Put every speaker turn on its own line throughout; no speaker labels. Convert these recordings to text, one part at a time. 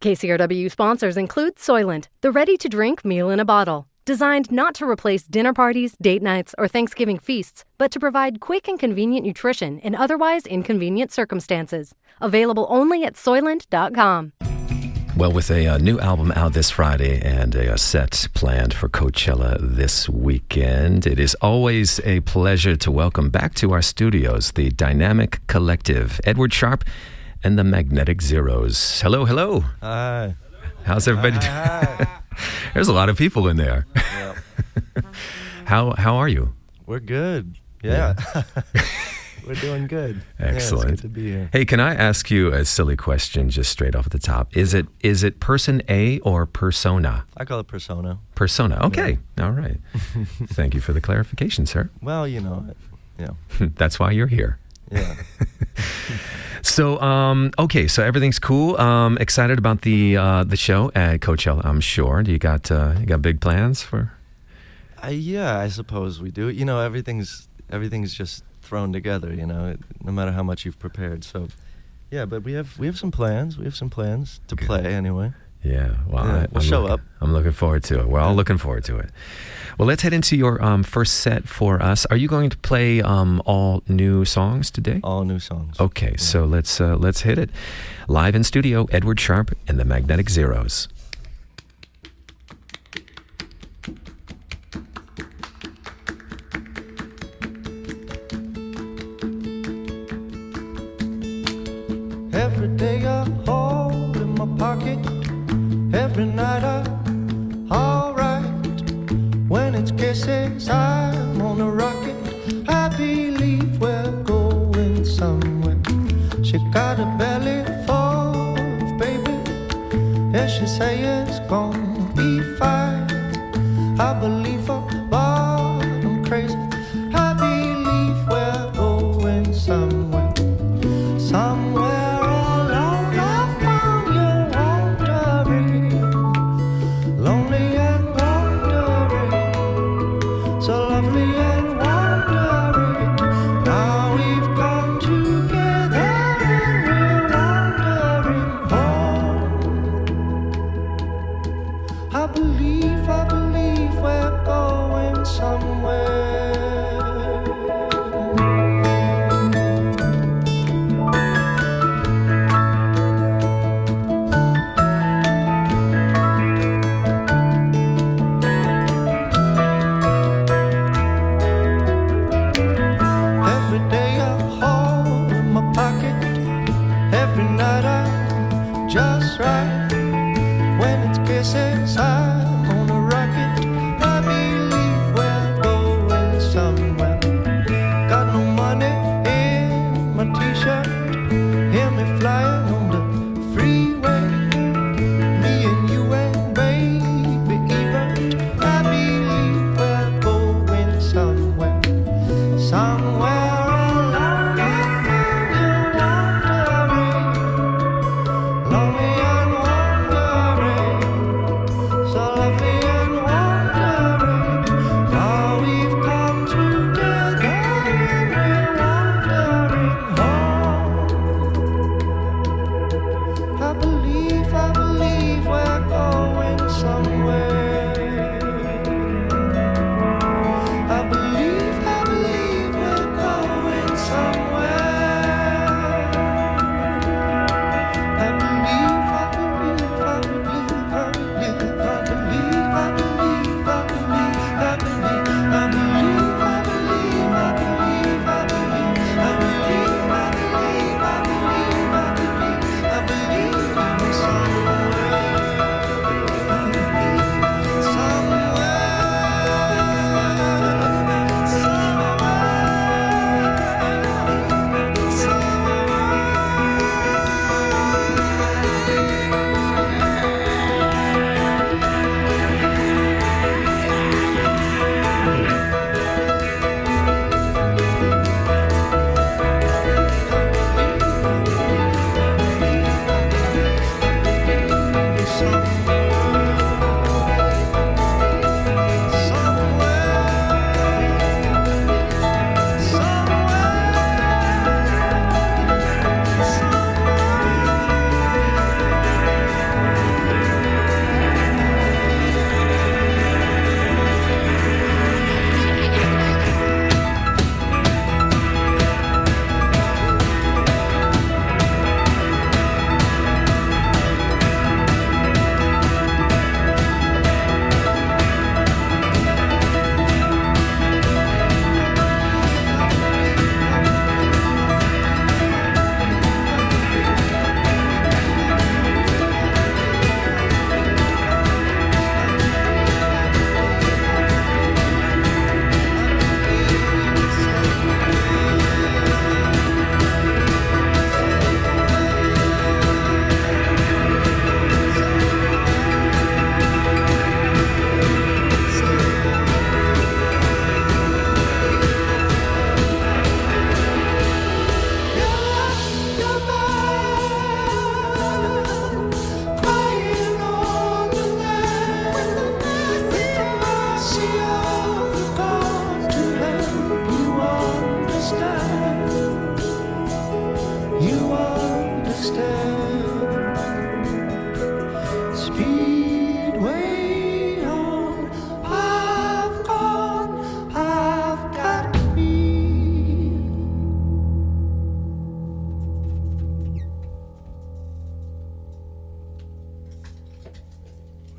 KCRW sponsors include Soylent, the ready-to-drink meal in a bottle. Designed not to replace dinner parties, date nights, or Thanksgiving feasts, but to provide quick and convenient nutrition in otherwise inconvenient circumstances. Available only at Soylent.com.
Well, with a new album out this Friday and a set planned for Coachella this weekend, it is always a pleasure to welcome back to our studios the dynamic collective, Edward Sharpe and the Magnetic Zeros. Hello, hello.
Hi.
How's everybody doing?
Hi.
There's a lot of people in there.
Yep.
How are you?
We're good. Yeah. We're doing good.
Excellent.
Yeah, it's good to be here.
Hey, can I ask you a silly question just straight off the top? Is it person A or persona?
I call it persona.
Persona. Okay. Yeah. All right. Thank you for the clarification, sir.
Well,
That's why you're here.
Yeah.
So, okay, so everything's cool. Excited about the show at Coachella, I'm sure. Do you got big plans for?
Yeah, I suppose we do. Everything's just thrown together. No matter how much you've prepared. So, yeah, but we have some plans. We have some plans to play anyway.
Yeah, well,
yeah, we'll show up.
I'm looking forward to it. We're all looking forward to it. Well, let's head into your first set for us. Are you going to play all new songs today?
All new songs.
Okay, so let's hit it. Live in studio, Edward Sharpe and the Magnetic Zeros.
Every day I hold in my pocket. Every night I'm alright. When it's kisses, I'm on a rocket. I believe we're going somewhere. She got a belly full of baby. Yeah, she say it's gonna be fine. I believe her, but I'm crazy. I believe we're going somewhere. Somewhere. Lonely and warm.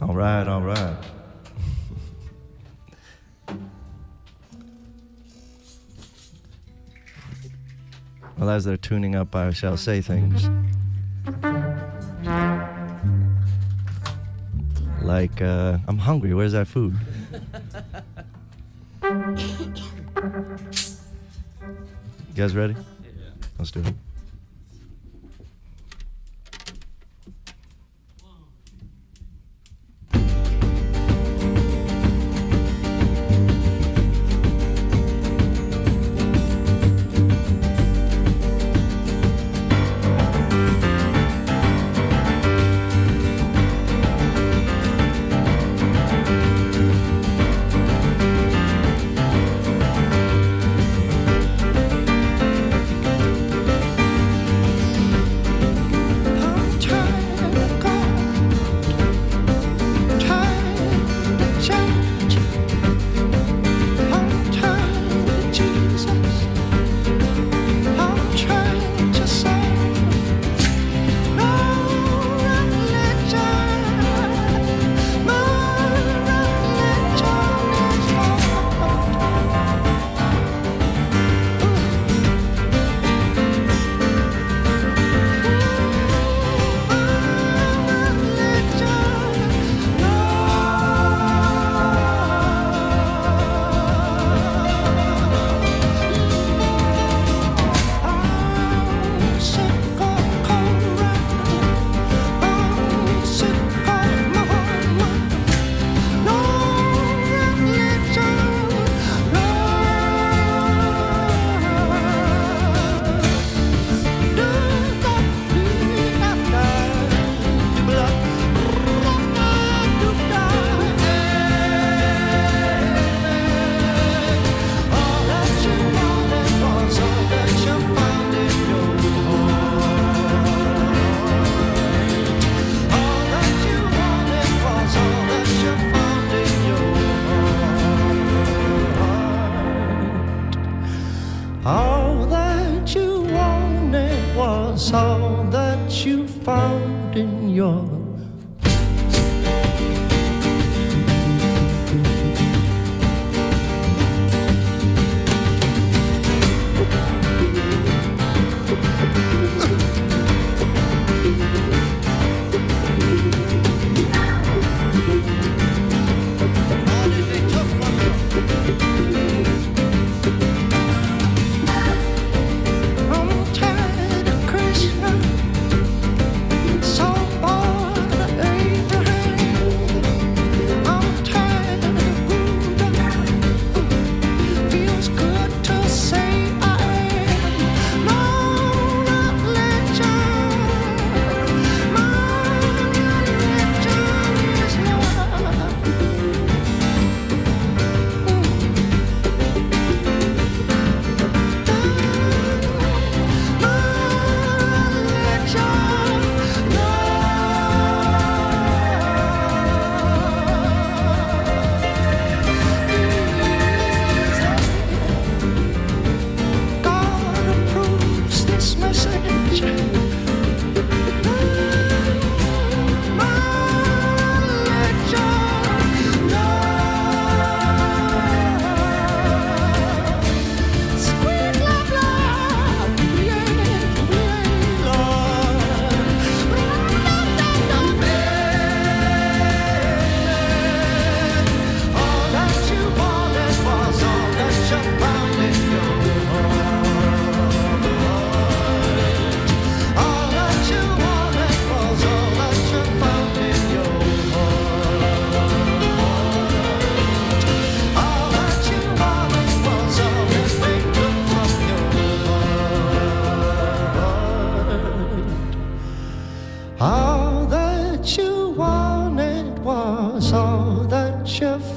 All right, all right. Well, as they're tuning up, I shall say things like, I'm hungry, where's that food? You guys ready? Yeah. Let's do it.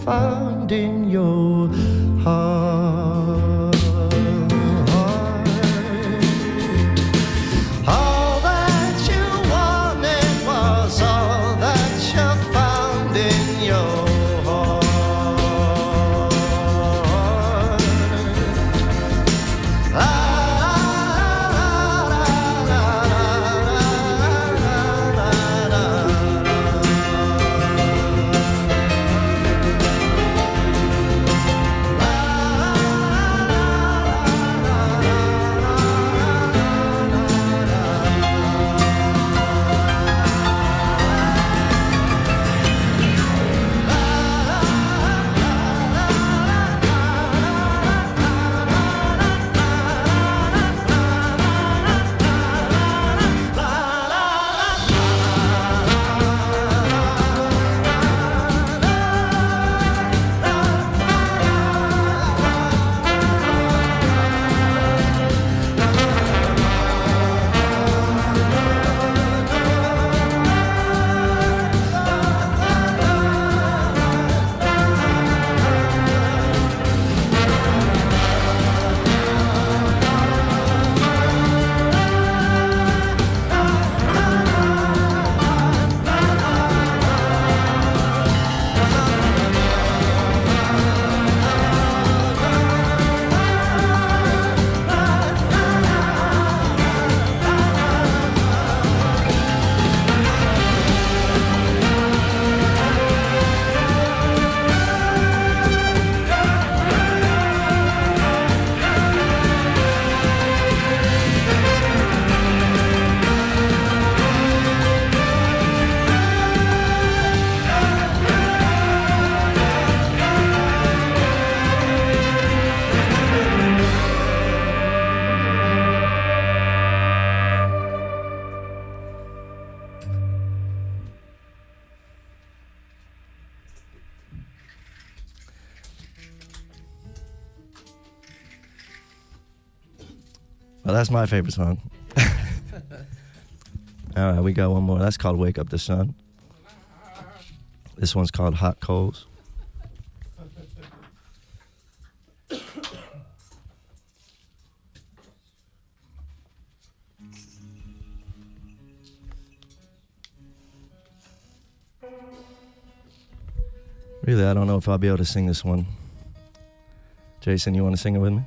found in your heart. All that you wanted was all that you found in your heart.
that's my favorite song. All right, we got one more. That's called Wake Up the Sun. This one's called Hot Coals. Really, I don't know if I'll be able to sing this one. Jason, you want to sing it with me?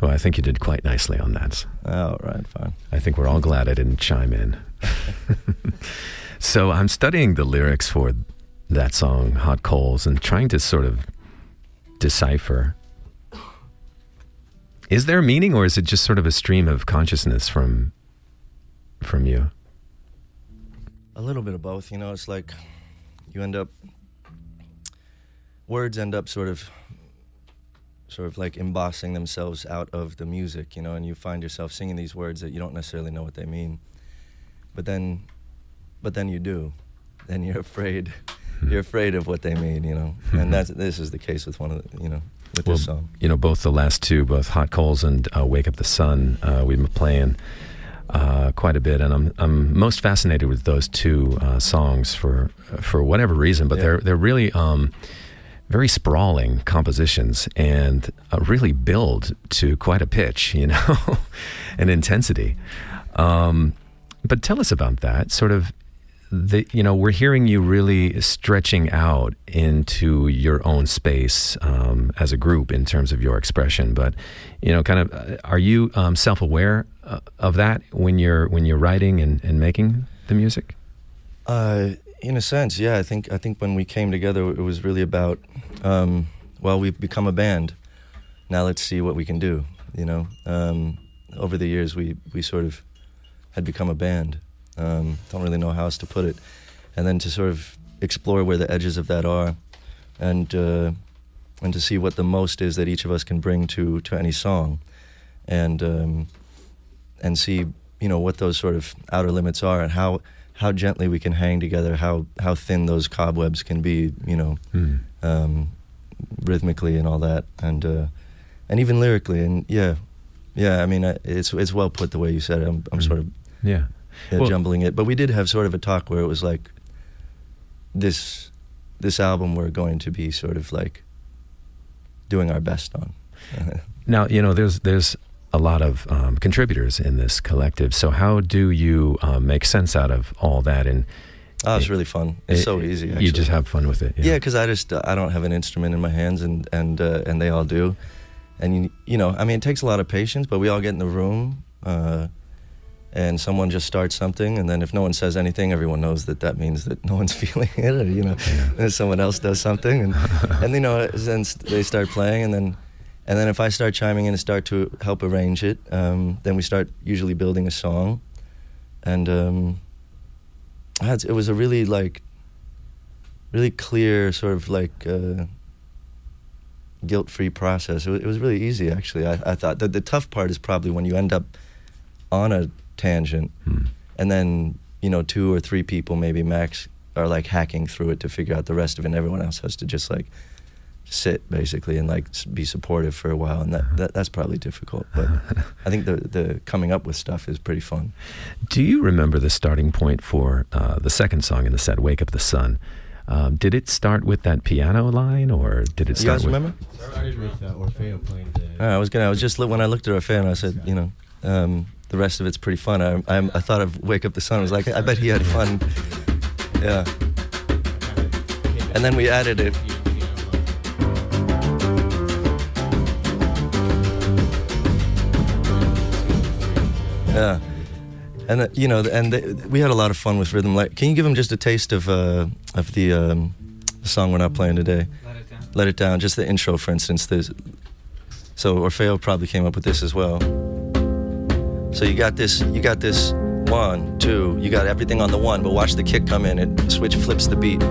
Well, I think you did quite nicely on that.
Oh, right, fine.
I think we're all glad I didn't chime in. So I'm studying the lyrics for that song, Hot Coals, and trying to sort of decipher. Is there a meaning, or is it just sort of a stream of consciousness from you?
A little bit of both, you know. It's like words end up sort of like embossing themselves out of the music, you know, and you find yourself singing these words that you don't necessarily know what they mean. But then you do. Then you're afraid. You're afraid of what they mean, you know. And this is the case with with this song.
You know, both the last two, both Hot Coals and Wake Up the Sun, we've been playing quite a bit, and I'm most fascinated with those two songs for whatever reason. But they're really very sprawling compositions and really build to quite a pitch, you know, and intensity. But tell us about that. Sort of, we're hearing you really stretching out into your own space as a group in terms of your expression. But, are you self-aware of that when you're writing and making the music?
In a sense, yeah. I think when we came together, it was really about, we've become a band. Now let's see what we can do, you know. Over the years, we sort of had become a band. Don't really know how else to put it. And then to sort of explore where the edges of that are, and to see what the most is that each of us can bring to any song, and see, you know, what those sort of outer limits are, and how gently we can hang together, how thin those cobwebs can be, you know, rhythmically and all that, and even lyrically, and yeah. I mean, it's well put the way you said it. I'm sort of jumbling it, but we did have sort of a talk where it was like, this album we're going to be sort of like doing our best on.
Now, you know, there's a lot of contributors in this collective. So how do you make sense out of all that? And
it's really fun. It's so easy. Actually.
You just have fun with it.
Yeah, because I don't have an instrument in my hands, and they all do. And you know, I mean, it takes a lot of patience. But we all get in the room, and someone just starts something, and then if no one says anything, everyone knows that means that no one's feeling it, or, you know, and someone else does something, and you know, then they start playing, and then if I start chiming in and start to help arrange it, then we start usually building a song, and it was a really clear sort of like guilt-free process. It was really easy, actually. I thought that the tough part is probably when you end up on a tangent, and then, you know, 2 or 3 people maybe max are like hacking through it to figure out the rest of it, and everyone else has to just like
sit basically and like be supportive for a while, and that's probably difficult. But I think the coming up with stuff is pretty fun.
Do you remember the starting point for the second song in the set, "Wake Up the Sun"? Did it start with that piano line, or did it start?
You guys
with...
remember?
It started with Orfeo playing the...
I was just when I looked at Orfeo and I said, you know, the rest of it's pretty fun. I thought of "Wake Up the Sun." I was like, I bet he had fun. Yeah. And then we added it. Yeah, and you know, we had a lot of fun with rhythm. Like, can you give them just a taste of the song we're not playing today? Let It Down. Just the intro, for instance. So Orfeo probably came up with this as well. So you got this 1, 2. You got everything on the 1, but watch the kick come in. It flips the beat.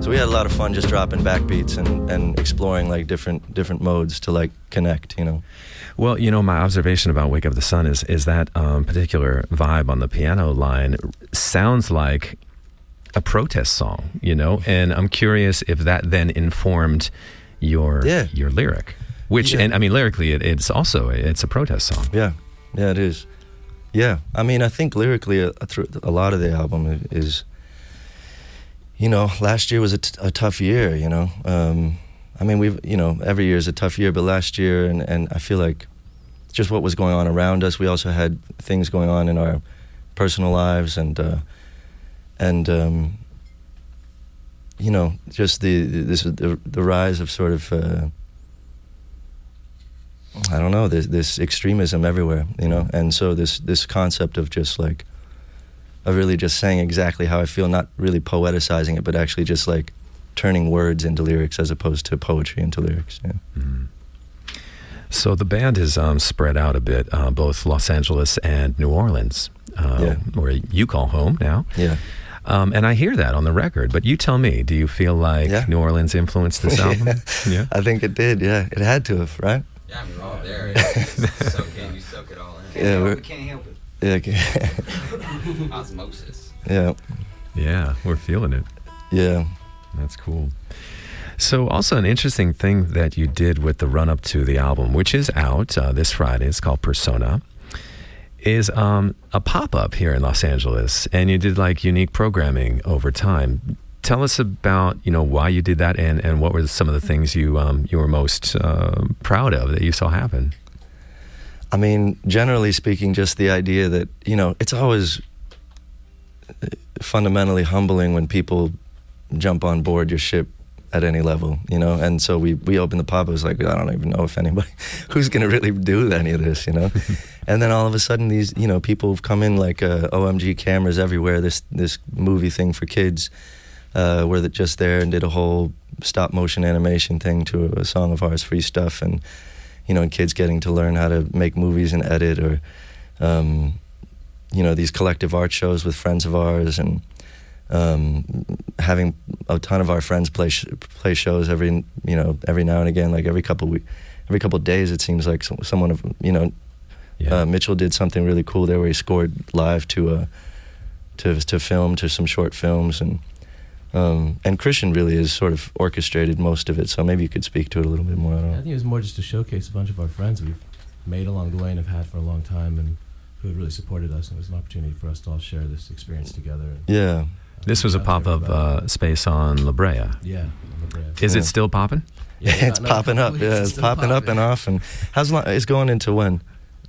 So we had a lot of fun just dropping backbeats and exploring like different modes to like connect, you know.
Well, you know, my observation about "Wake Up the Sun" is that particular vibe on the piano line sounds like a protest song, you know, and I'm curious if that then informed your lyric, which, and I mean, lyrically, it's a protest song.
Yeah, it is. Yeah, I mean, I think lyrically, through a lot of the album is. You know, last year was a tough year, you know. I mean, every year is a tough year, but last year, and I feel like just what was going on around us, we also had things going on in our personal lives, and you know, just the rise of sort of, I don't know, this extremism everywhere, you know, and so this concept of just like, of really just saying exactly how I feel, not really poeticizing it, but actually just like turning words into lyrics as opposed to poetry into lyrics. Yeah.
Mm-hmm. So the band is spread out a bit, both Los Angeles and New Orleans, where you call home now.
Yeah.
And I hear that on the record, but you tell me, do you feel like New Orleans influenced this album?
Yeah. I think it did, yeah. It had to have, right?
Yeah, I mean, we're all there. You soak it all in. We can't help it.
Yeah.
Osmosis.
Yeah.
Yeah, we're feeling it.
Yeah.
That's cool. So also an interesting thing that you did with the run-up to the album, which is out this Friday, it's called Persona, is a pop-up here in Los Angeles, and you did like unique programming over time. Tell us about, you know, why you did that, and what were some of the things you were most proud of that you saw happen?
I mean, generally speaking, just the idea that, you know, it's always fundamentally humbling when people jump on board your ship at any level, you know, and so we opened the pop. It was like, I don't even know if anybody, who's going to really do any of this, you know, and then all of a sudden these, you know, people have come in like OMG cameras everywhere, this movie thing for kids, were just there and did a whole stop motion animation thing to a song of ours, Free Stuff, and you know, and kids getting to learn how to make movies and edit, or, you know, these collective art shows with friends of ours, and having a ton of our friends play shows every now and again, like every couple of days. It seems like someone of, you know, Mitchell did something really cool there where he scored live to film, to some short films, and Christian really has sort of orchestrated most of it, so maybe you could speak to it a little bit more. I don't know.
I think it was more just to showcase a bunch of our friends we've made along the way and have had for a long time, and who have really supported us, and it was an opportunity for us to all share this experience together. And,
yeah.
This was a pop-up space on La Brea.
Yeah, on La Brea.
Is it still popping?
Yeah, it's popping up. Yeah, it's popping up and off. And how's long? It's going into when?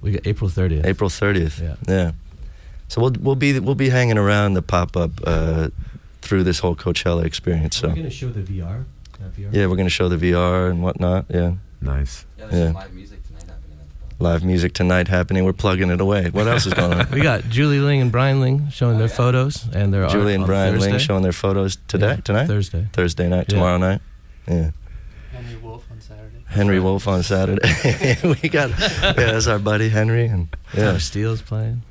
We got April 30th.
April 30th.
Yeah.
So we'll be hanging around the pop-up through this whole Coachella experience. So
we're going to show the VR.
Yeah, we're going to show the VR and whatnot. Yeah.
Nice.
Yeah, there's some live music tonight happening.
Live music tonight happening. We're plugging it away. What else is going on?
We got Julie Ling and Brian Ling showing their photos and their art.
Julie and Brian
Thursday.
Ling showing their photos tonight. Thursday night. Tomorrow night. Yeah. Henry Wolf on Saturday. We got that's our buddy Henry, and
Tyler Steele's playing.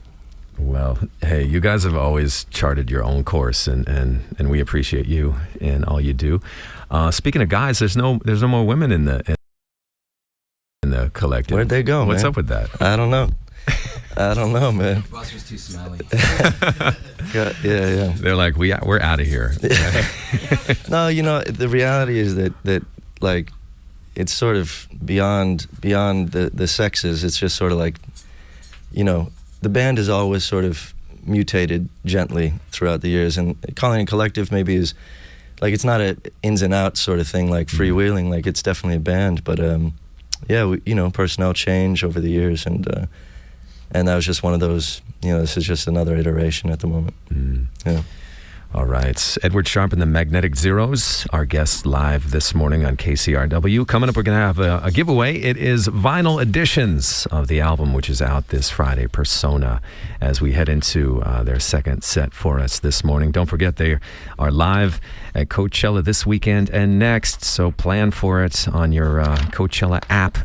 Well, hey, you guys have always charted your own course, and we appreciate you and all you do. Speaking of guys, there's no more women in the collective.
Where'd they go?
What's
man?
up with that?
I don't know. I don't know, man.
Buster's too smelly.
Yeah.
They're like, we're out of here.
No, the reality is that like, it's sort of beyond the sexes. It's just sort of like, the band has always sort of mutated gently throughout the years, and calling it collective maybe is like, it's not a ins and outs sort of thing like freewheeling. Like, it's definitely a band, but personnel change over the years, and that was just one of those. This is just another iteration at the moment. Yeah.
All right. Edward Sharpe and the Magnetic Zeros, our guests live this morning on KCRW. Coming up, we're going to have a giveaway. It is vinyl editions of the album, which is out this Friday, Persona, as we head into their second set for us this morning. Don't forget, they are live at Coachella this weekend and next, so plan for it on your Coachella app.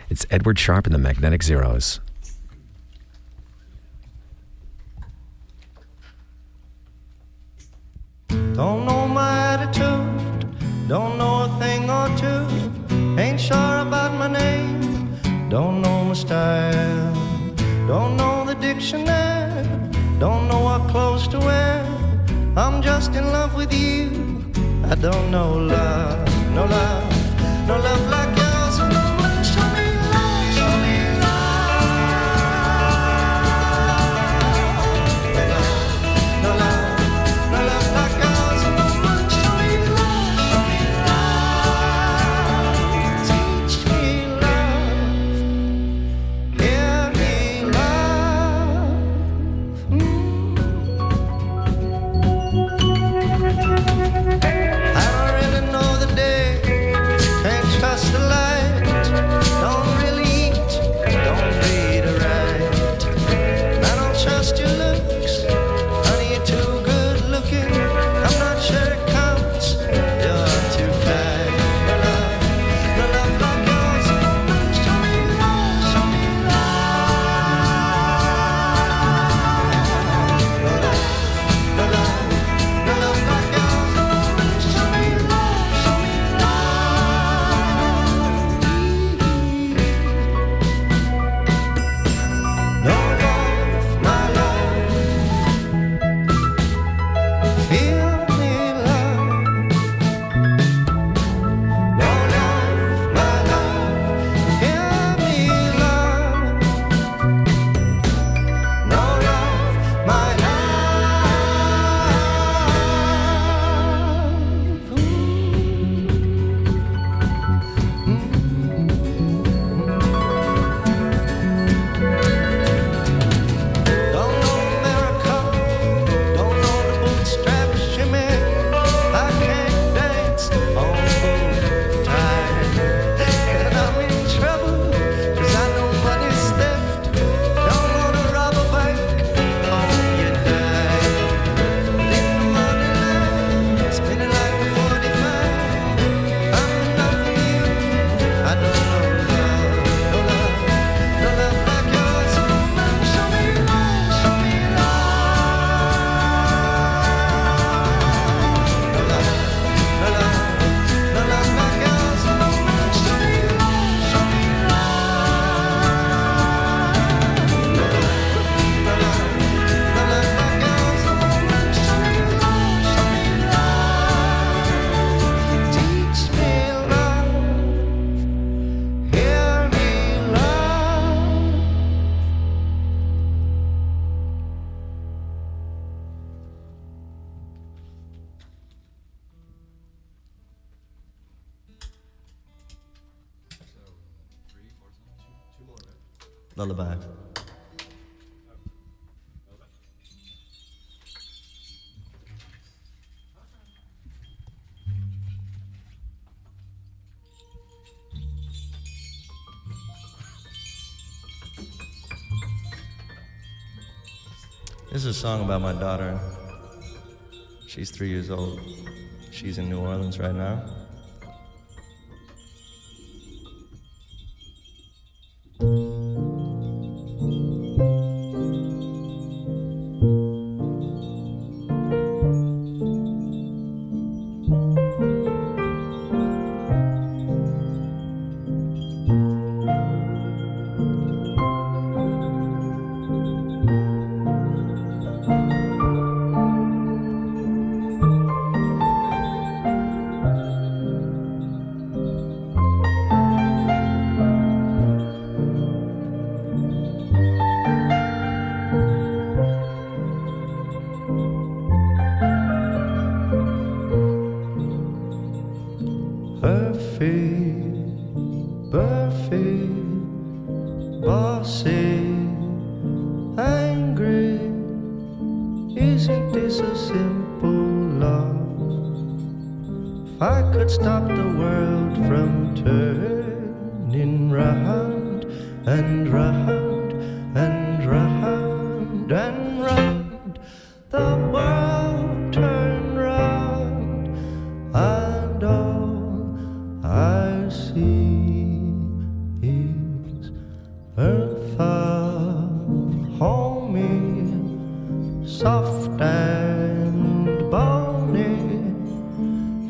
It's Edward Sharpe and the Magnetic Zeros.
Don't know my attitude, don't know a thing or two, ain't sure about my name, don't know my style, don't know the dictionary, don't know what clothes to wear, I'm just in love with you, I don't know love, no love, no love like yours. Show me love, show me love, no love, no love like yours.
Lullaby. This is a song about my daughter. She's 3 years old. She's in New Orleans right now.
Perfect, perfect, bossy, angry. Isn't this a simple law? If I could stop the world from turning round and round and round and round, the world turn round, and all I see is earth homey, soft and bony.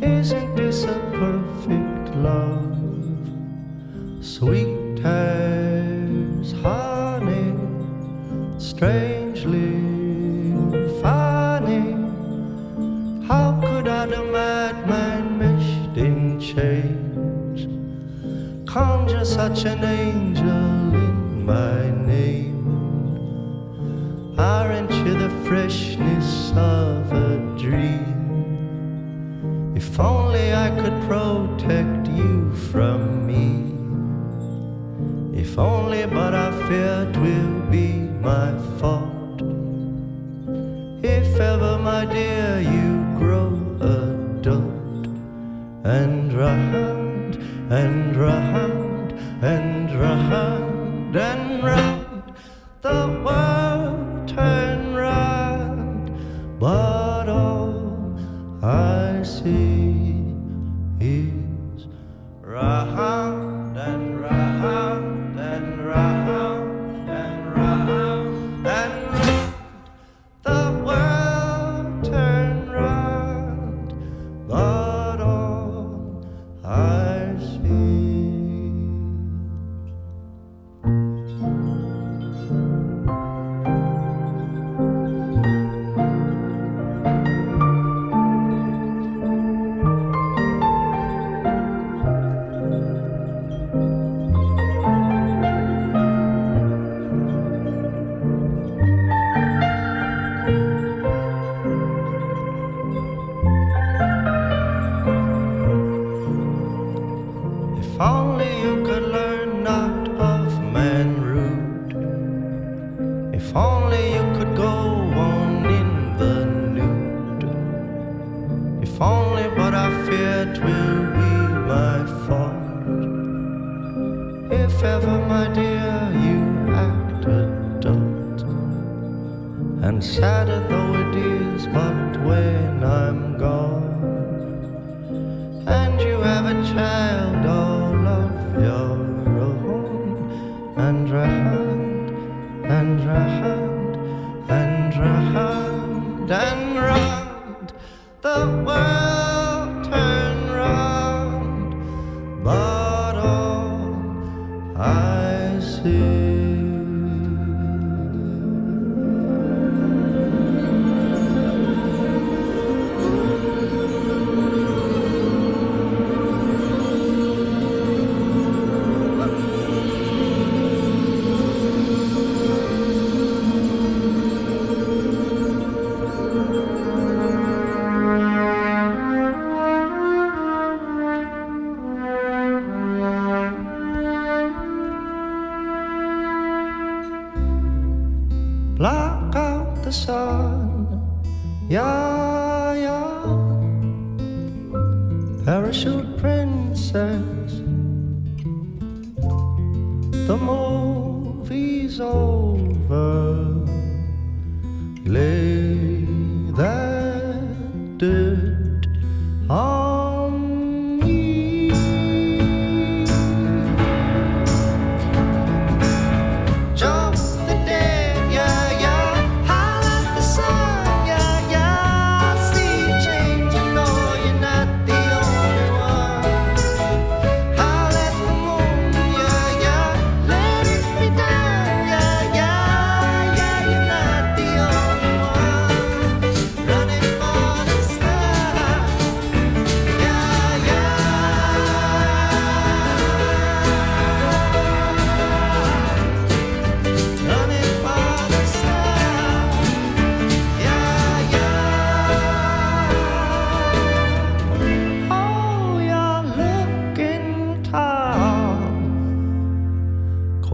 Isn't this a perfect love? Sweet as honey, strangely funny. How could I, the madman meshed in chains, conjure such an angel in my name? Aren't you the freshness of a dream? If only I could protect you from me. If only, but I fear 'twill be my fault. If ever, my dear, you grow adult, and round and round and round and round, the world turn round, but all I see is round and round and round and round and round, the world turn round, but all I see. If only you could learn not of man rude. If only you could go on in the nude. If only, but I fear 'twill be my fault. If ever, my dear, you act adult, and sadder though it is, but when I'm gone, and you have a child all of your own, and round and round and round and round, the world turn round, but all I see. Block out the sun, Yaya, parachute princess. The movie's over. Lay that dirt on me. Jump the dead, yeah, yeah. Howl at the sun, yeah, yeah. See change, you know you're not the only one. Howl at the moon, yeah, yeah. Let it be done, yeah, yeah, yeah. You're not the only one.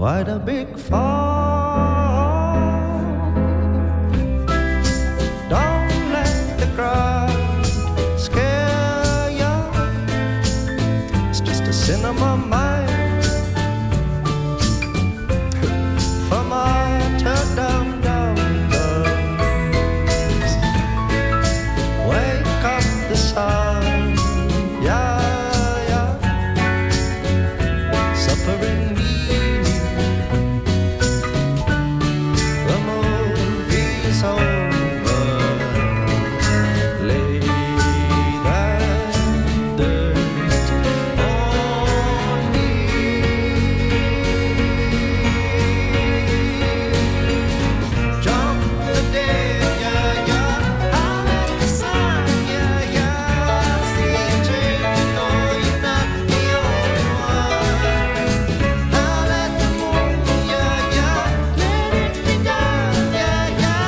quite a big fall. Don't let the crowd scare ya. It's just a sin of my mind. From my turn down, down, wake up the sun, yeah, yeah. Suffering me, the movie's over. Lay that dirt on me. Jump the dead, yeah, yeah. Howl at the sun, yeah, yeah. See a change, you know you're not the only one. Howl at the moon, yeah, yeah. Let it be done, yeah, yeah.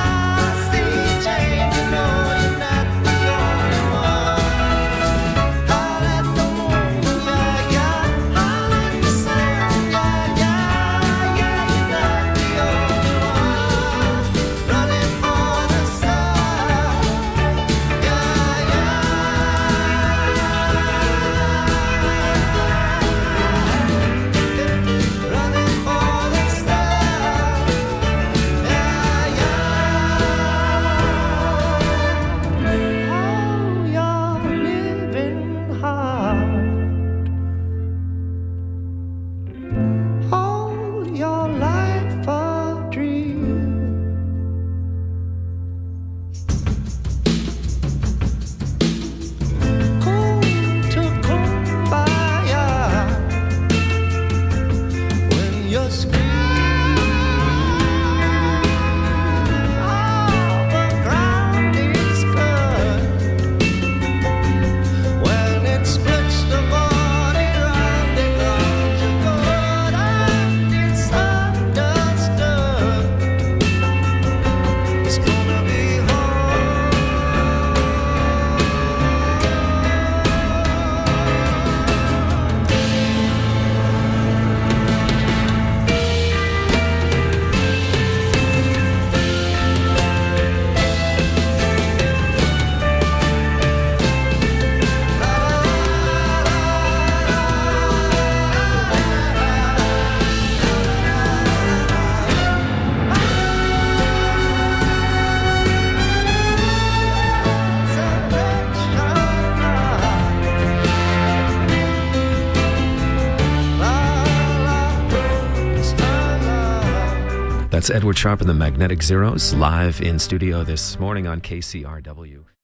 See a change, you know you're not the only one. Howl at the moon, yeah, yeah. Howl at the sun, yeah, yeah. Yeah, you're not the only one. Running for the sun, yeah, yeah. Running for the sun, yeah, yeah. Oh, you're living hard. All your life a dream. Cool to kumbaya when you're screaming. Oh, the ground is good when it splits the body round and round. You're good and it's understood. It's gonna be hard.
That's Edward Sharpe and the Magnetic Zeros, live in studio this morning on KCRW.